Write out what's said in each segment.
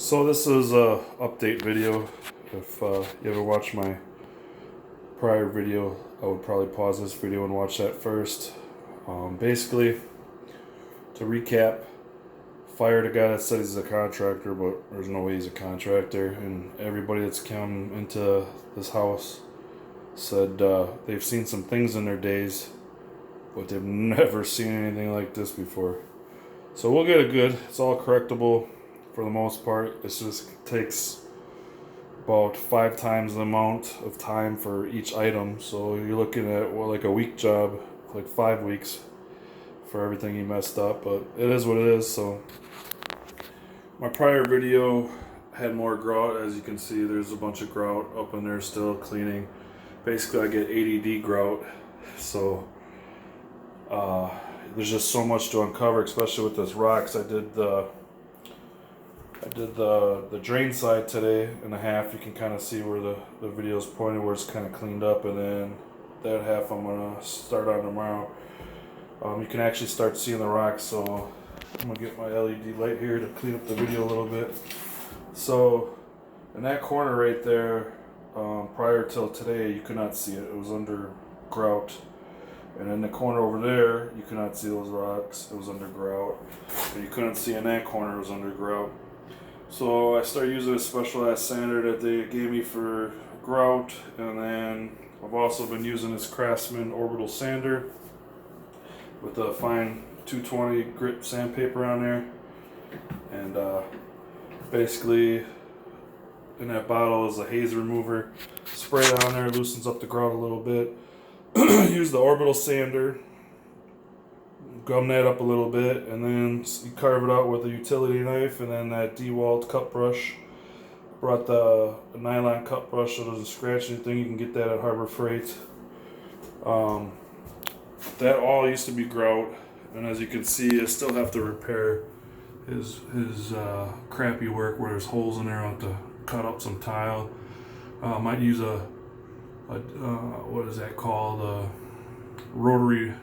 So this is a update video. If you ever watched my prior video, I would probably pause this video and watch that first. Basically, to recap, fired a guy that said he's a contractor, but there's no way he's a contractor. And everybody that's come into this house said they've seen some things in their days, but they've never seen anything like this before. So we'll get it good. It's all correctable. For the most part, it just takes about 5 times the amount of time for each item. So you're looking at like a week job, like 5 weeks for everything he messed up. But it is what it is. So my prior video had more grout. As you can see, there's a bunch of grout up in there still cleaning. Basically, I get ADD grout. So there's just so much to uncover, especially with this rocks. I did the drain side today and a half. You can kind of see where the video's pointed, where it's kind of cleaned up, and then that half I'm gonna start on tomorrow. You can actually start seeing the rocks, so I'm gonna get my LED light here to clean up the video a little bit. So in that corner right there, prior till today, you could not see it. It was under grout. And in the corner over there, you could not see those rocks. It was under grout. But you couldn't see in that corner, it was under grout. So I started using a specialized sander that they gave me for grout, and then I've also been using this Craftsman orbital sander with a fine 220 grit sandpaper on there. And basically in that bottle is a haze remover. Spray it on there, loosens up the grout a little bit. Use the orbital sander, gum that up a little bit, and then you carve it out with a utility knife, and then that DeWalt cut brush. Brought the nylon cut brush so it doesn't scratch anything. You can get that at Harbor Freight. That all used to be grout, and as you can see, I still have to repair his crappy work where there's holes in there. I have to cut up some tile. Might use a what is that called? A rotary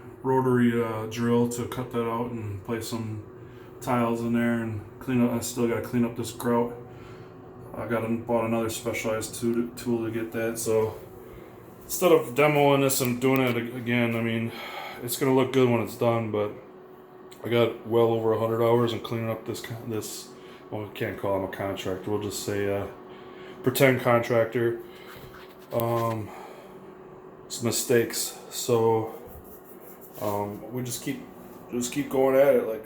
drill to cut that out and place some tiles in there and clean up. I still got to clean up this grout. I bought another specialized tool to get that. So instead of demoing this and doing it again, I mean, it's gonna look good when it's done. But I got well over 100 hours in cleaning up this. Well, we can't call him a contractor. We'll just say pretend contractor. Some mistakes. So we just keep going at it. Like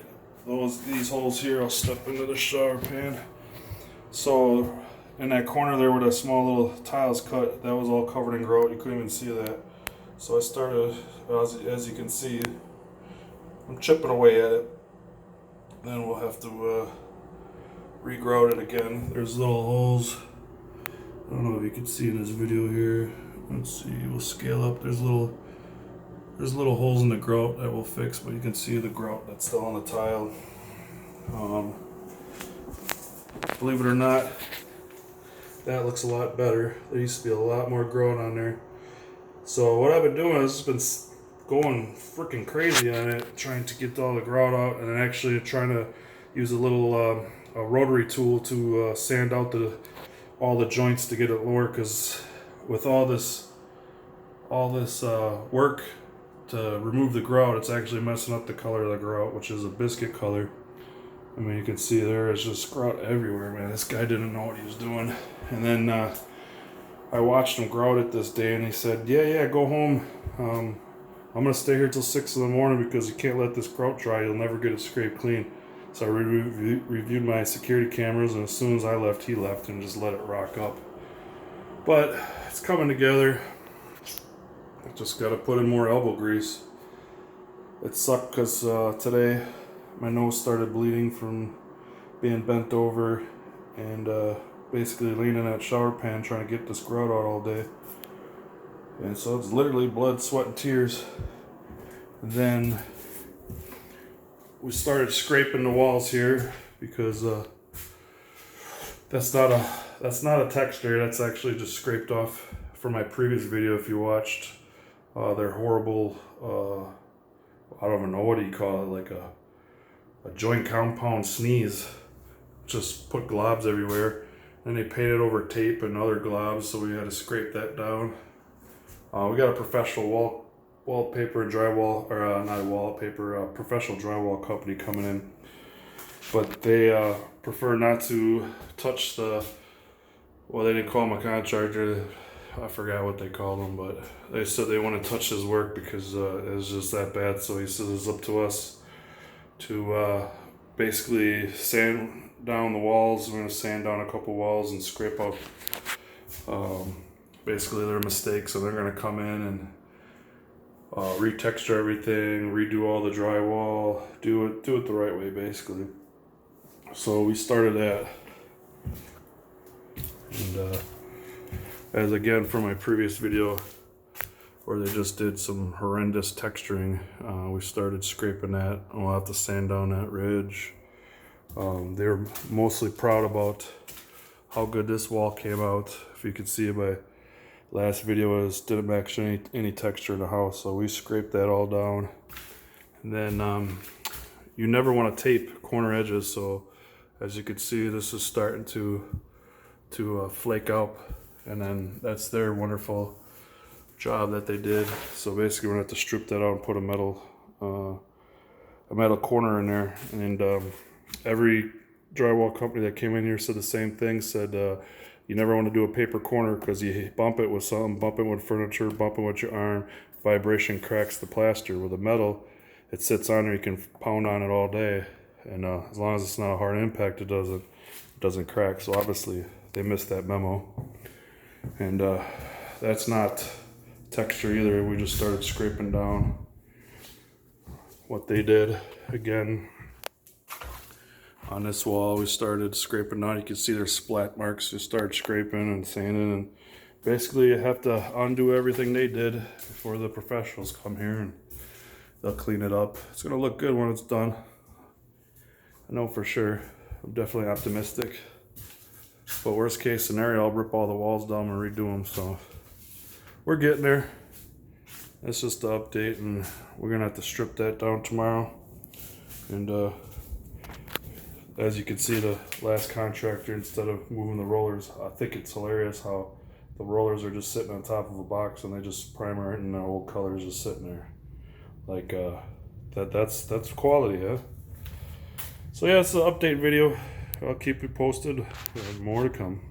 these holes here, I'll step into the shower pan. So in that corner there where that small little tiles cut, that was all covered in grout. You couldn't even see that. So I started, as you can see, I'm chipping away at it. Then we'll have to re-grout it again. There's little holes. I don't know if you can see in this video here. Let's see, we'll scale up. There's little holes in the grout that we'll fix, but you can see the grout that's still on the tile. Believe it or not, that looks a lot better. There used to be a lot more grout on there. So what I've been doing is been going freaking crazy on it, trying to get all the grout out, and then actually trying to use a little a rotary tool to sand out all the joints to get it lower, because with all this work to remove the grout, it's actually messing up the color of the grout, which is a biscuit color. I mean, you can see there is just grout everywhere, man. This guy didn't know what he was doing. And then I watched him grout it this day, and he said, yeah, go home. I'm gonna stay here till 6 in the morning because you can't let this grout dry. You'll never get it scraped clean. So I reviewed my security cameras, and as soon as I left, he left and just let it rock up. But it's coming together. I just got to put in more elbow grease. It sucked because today my nose started bleeding from being bent over and basically laying in that shower pan trying to get this grout out all day. And so it's literally blood, sweat, and tears. And then we started scraping the walls here because that's not a texture. That's actually just scraped off from my previous video. If you watched, they're horrible. I don't even know what do you call it, like a joint compound sneeze. just put globs everywhere. And they painted over tape and other globs, so we had to scrape that down. We got a professional wallpaper and drywall, or not wallpaper, professional drywall company coming in. But they prefer not to touch the, well, they didn't call him a contractor. I forgot what they called him, but they said they want to touch his work because it was just that bad. So he says it's up to us to basically sand down the walls. We're going to sand down a couple walls and scrape up basically their mistakes. And they're going to come in and retexture everything, redo all the drywall, do it the right way basically. So we started that. And as again from my previous video where they just did some horrendous texturing, we started scraping that, and we'll have to sand down that ridge. They were mostly proud about how good this wall came out. If you could see in my last video, it didn't match any texture in the house, so we scraped that all down. And then you never want to tape corner edges, so as you can see, this is starting to flake out, and then that's their wonderful job that they did. So basically we're gonna have to strip that out and put a metal corner in there. And every drywall company that came in here said the same thing, said you never want to do a paper corner because you bump it with something, bump it with furniture, bump it with your arm, vibration cracks the plaster. With a metal, it sits on there, you can pound on it all day, and as long as it's not a hard impact, it doesn't crack. So obviously they missed that memo. And that's not texture either. We just started scraping down what they did. Again, on this wall we started scraping down. You can see there's splat marks. Just started scraping and sanding, and basically you have to undo everything they did before the professionals come here and they'll clean it up. It's gonna look good when it's done, I know for sure. I'm definitely optimistic. But worst case scenario, I'll rip all the walls down and redo them. So we're getting there. That's just the update, and we're gonna have to strip that down tomorrow. And as you can see, the last contractor, instead of moving the rollers, I think it's hilarious how the rollers are just sitting on top of a box and they just primer it and the old colors just sitting there. Like that's quality, huh? So yeah, it's an update video. I'll keep you posted. More to come.